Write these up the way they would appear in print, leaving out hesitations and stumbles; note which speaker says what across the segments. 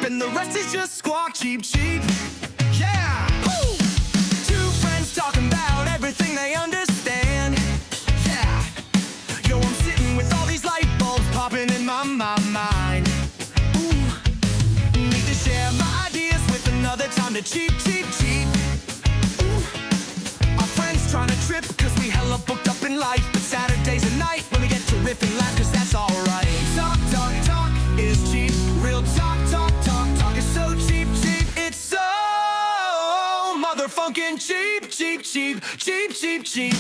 Speaker 1: and the rest is just squawk. Cheep, cheep. Yeah! Woo! Two friends talking about everything they understand. Yeah! Yo, I'm sitting with all these light bulbs popping in my mind. Ooh! Need to share my ideas with another time to cheep, cheep, cheep. Ooh! Our friends trying to trip cause we hella booked up in life. But Saturday's a night when we get to riff and laugh cause that's alright. Talk, talk, talk is cheap. Real talk, talk, talk, talk is so cheap, cheap. It's so motherfunkin' cheap, cheap, cheap, cheap, cheap, cheap.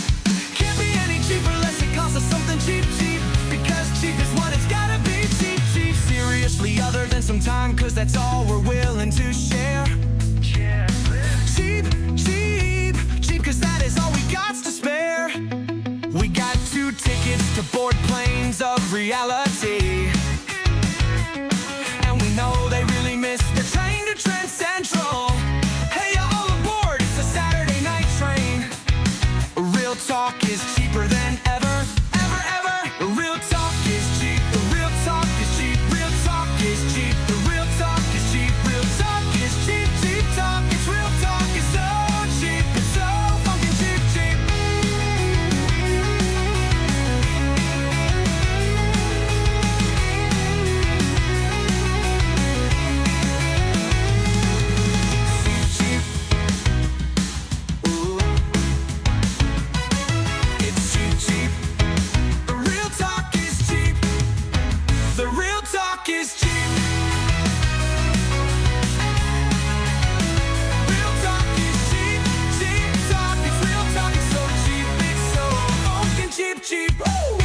Speaker 1: Can't be any cheaper unless it costs us something cheap, cheap. Because cheap is what it's gotta be, cheap, cheap. Seriously, other than some time, cause that's all we're willing to share. Cheap, cheap, cheap, cause that is all we got to spare. We got 2 tickets to board planes of reality. And we know they really miss the train to Trent Central. Hey, all aboard, it's a Saturday night train. Real talk is cheaper than ever, ever, ever. Real talk is cheap, the real talk is cheap. Real talk is cheap, the real talk is cheap. Real talk is cheap, cheap talk. It's real talk, it's so cheap. It's so funkin' cheap, cheap. Cheap, ooh. It's cheap, cheap. The real talk is cheap. The real talk is cheap. Real talk is cheap, cheap talk. It's real talk, it's so cheap. It's so funkin' cheap, cheap. Woo!